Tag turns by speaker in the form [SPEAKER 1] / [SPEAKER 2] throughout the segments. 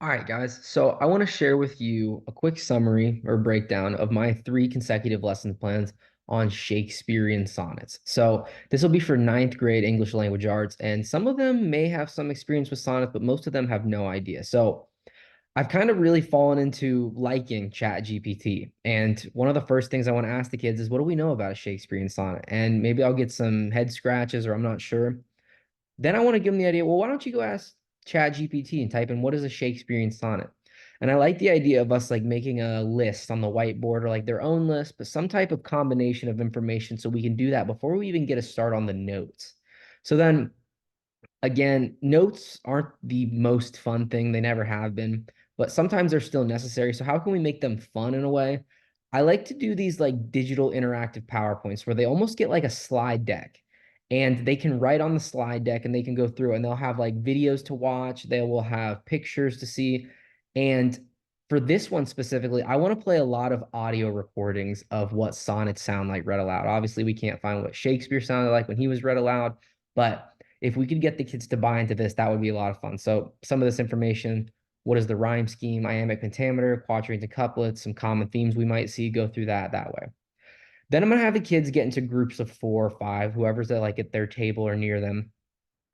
[SPEAKER 1] All right, guys. So I want to share with you a quick summary or breakdown of my 3 consecutive lesson plans on Shakespearean sonnets. So this will be for ninth grade English language arts, and some of them may have some experience with sonnets, but most of them have no idea. So I've kind of really fallen into liking Chat GPT. And one of the first things I want to ask the kids is, what do we know about a Shakespearean sonnet? And maybe I'll get some head scratches or I'm not sure. Then I want to give them the idea, well, why don't you go ask Chat GPT and type in what is a Shakespearean sonnet? And I like the idea of us like making a list on the whiteboard or like their own list, but some type of combination of information so we can do that before we even get a start on the notes. So then again, notes aren't the most fun thing. They never have been, but sometimes they're still necessary. So how can we make them fun in a way? I like to do these like digital interactive PowerPoints where they almost get like a slide deck and they can write on the slide deck and they can go through and they'll have like videos to watch. They will have pictures to see. And for this one specifically, I want to play a lot of audio recordings of what sonnets sound like read aloud. Obviously, we can't find what Shakespeare sounded like when he was read aloud, but if we could get the kids to buy into this, that would be a lot of fun. So some of this information, what is the rhyme scheme, iambic pentameter, quatrains and couplets, some common themes we might see, go through that way. Then I'm going to have the kids get into groups of 4 or 5, whoever's at like at their table or near them.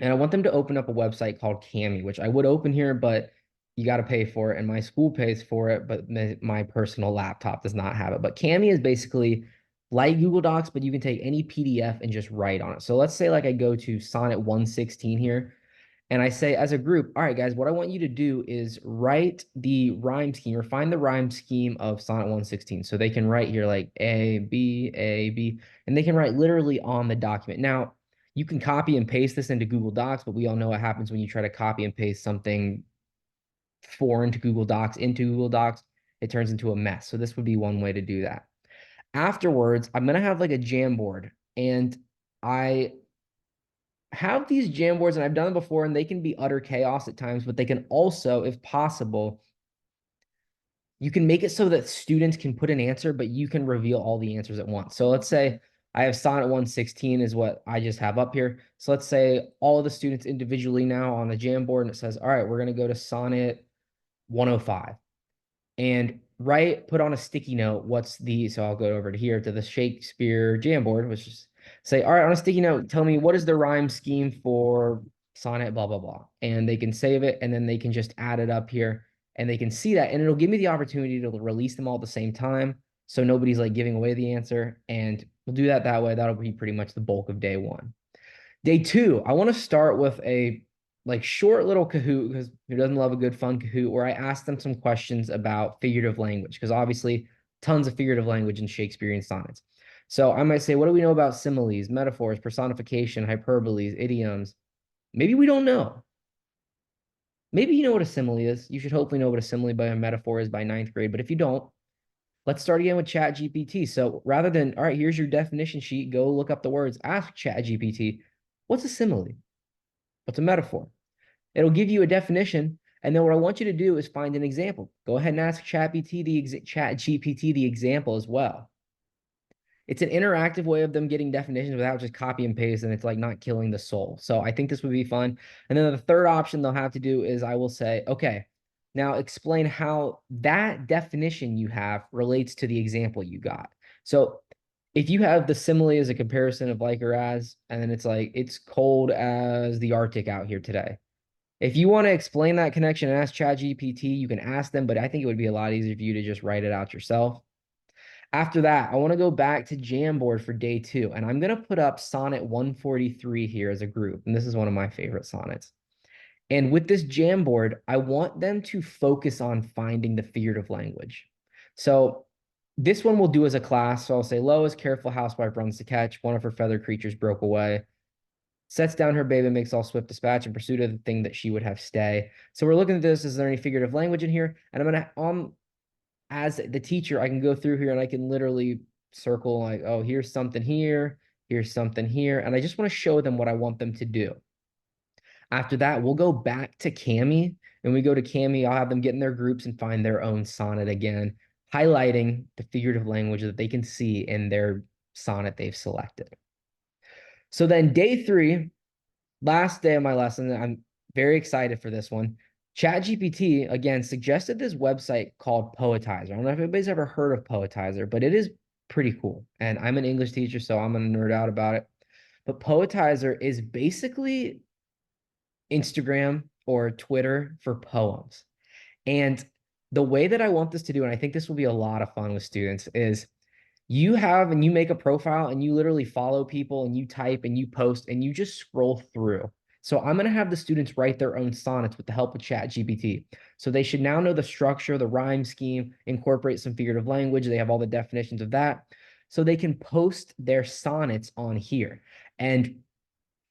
[SPEAKER 1] And I want them to open up a website called Cami, which I would open here, but you got to pay for it. And my school pays for it, but my personal laptop does not have it. But Cami is basically like Google Docs, but you can take any PDF and just write on it. So let's say like I go to Sonnet 116 here and I say as a group, all right, guys, what I want you to do is write the rhyme scheme or find the rhyme scheme of Sonnet 116. So they can write here like A, B, and they can write literally on the document. Now, you can copy and paste this into Google Docs, but we all know what happens when you try to copy and paste something foreign to Google Docs into Google Docs. It turns into a mess. So this would be one way to do that. Afterwards, I'm gonna have like a Jamboard, and I have these Jamboards, and I've done it before, and they can be utter chaos at times, but they can also, if possible, you can make it so that students can put an answer, but you can reveal all the answers at once. So let's say I have Sonnet 116 is what I just have up here. So let's say all of the students individually now on the Jamboard, and it says, all right, we're going to go to Sonnet 105 and put on a sticky note, so I'll go over to here to the Shakespeare Jamboard, which is say, all right, on a sticky note, tell me what is the rhyme scheme for sonnet, blah, blah, blah. And they can save it and then they can just add it up here and they can see that. And it'll give me the opportunity to release them all at the same time. So nobody's like giving away the answer. And we'll do that way. That'll be pretty much the bulk of day one. Day two, I want to start with a like short little Kahoot, because who doesn't love a good fun Kahoot, where I ask them some questions about figurative language, because obviously tons of figurative language in Shakespearean sonnets. So I might say, what do we know about similes, metaphors, personification, hyperboles, idioms? Maybe we don't know. Maybe you know what a simile is. You should hopefully know what a simile by a metaphor is by ninth grade. But if you don't, let's start again with Chat GPT. So rather than, all right, here's your definition sheet, go look up the words, ask Chat GPT, what's a simile? What's a metaphor? It'll give you a definition. And then what I want you to do is find an example. Go ahead and ask Chat GPT the example as well. It's an interactive way of them getting definitions without just copy and paste, and it's like not killing the soul. So I think this would be fun. And then the third option they'll have to do is I will say, okay, now explain how that definition you have relates to the example you got. So if you have the simile as a comparison of like or as, and then it's like, it's cold as the Arctic out here today. If you want to explain that connection and ask ChatGPT, you can ask them, but I think it would be a lot easier for you to just write it out yourself. After that, I want to go back to Jamboard for day two, and I'm going to put up Sonnet 143 here as a group, and this is one of my favorite sonnets. And with this Jamboard, I want them to focus on finding the figurative language. So this one we'll do as a class. So I'll say, Lois, careful housewife runs to catch. One of her feathered creatures broke away. Sets down her babe and makes all swift dispatch in pursuit of the thing that she would have stay. So we're looking at this. Is there any figurative language in here? And I'm going to, as the teacher, I can go through here and I can literally circle like, oh, here's something here. Here's something here. And I just want to show them what I want them to do. After that, we'll go back to Cami. And we go to Cami, I'll have them get in their groups and find their own sonnet again, highlighting the figurative language that they can see in their sonnet they've selected. So then day three, last day of my lesson, I'm very excited for this one. ChatGPT again suggested this website called Poetizer. I don't know if anybody's ever heard of Poetizer, but it is pretty cool. And I'm an English teacher, so I'm gonna nerd out about it. But Poetizer is basically Instagram or Twitter for poems. And the way that I want this to do, and I think this will be a lot of fun with students, is you make a profile and you literally follow people and you type and you post and you just scroll through. So I'm going to have the students write their own sonnets with the help of ChatGPT. So they should now know the structure, the rhyme scheme, incorporate some figurative language. They have all the definitions of that. So they can post their sonnets on here. And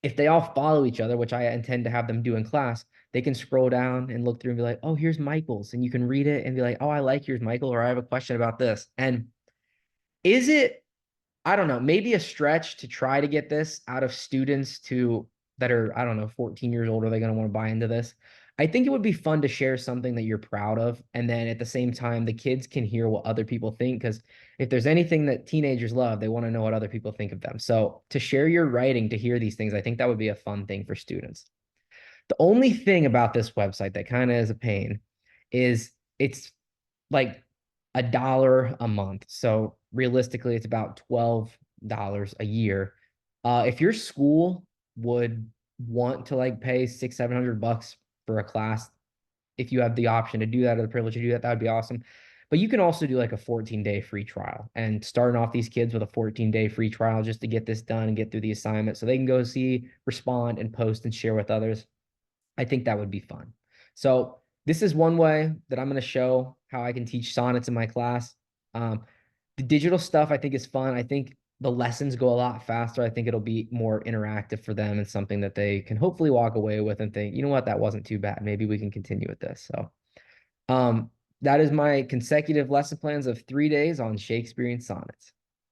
[SPEAKER 1] if they all follow each other, which I intend to have them do in class, they can scroll down and look through and be like, oh, here's Michael's. And you can read it and be like, oh, I like yours, Michael, or I have a question about this. And is it, I don't know, maybe a stretch to try to get this out of students to that are, I don't know, 14 years old? Are they going to want to buy into this? I think it would be fun to share something that you're proud of. And then at the same time, the kids can hear what other people think. Because if there's anything that teenagers love, they want to know what other people think of them. So to share your writing, to hear these things, I think that would be a fun thing for students. The only thing about this website that kind of is a pain is it's like $1 a month. So realistically, it's about $12 a year. If your school would want to like pay 600-700 bucks for a class, if you have the option to do that or the privilege to do that, that would be awesome. But you can also do like a 14-day free trial and starting off these kids with a 14-day free trial just to get this done and get through the assignment so they can go see, respond, and post and share with others. I think that would be fun. So this is one way that I'm going to show how I can teach sonnets in my class. Um, the digital stuff I think is fun. I think the lessons go a lot faster. I think it'll be more interactive for them and something that they can hopefully walk away with and think, you know what, that wasn't too bad. Maybe we can continue with this. So um, that is my consecutive lesson plans of 3 days on Shakespearean sonnets.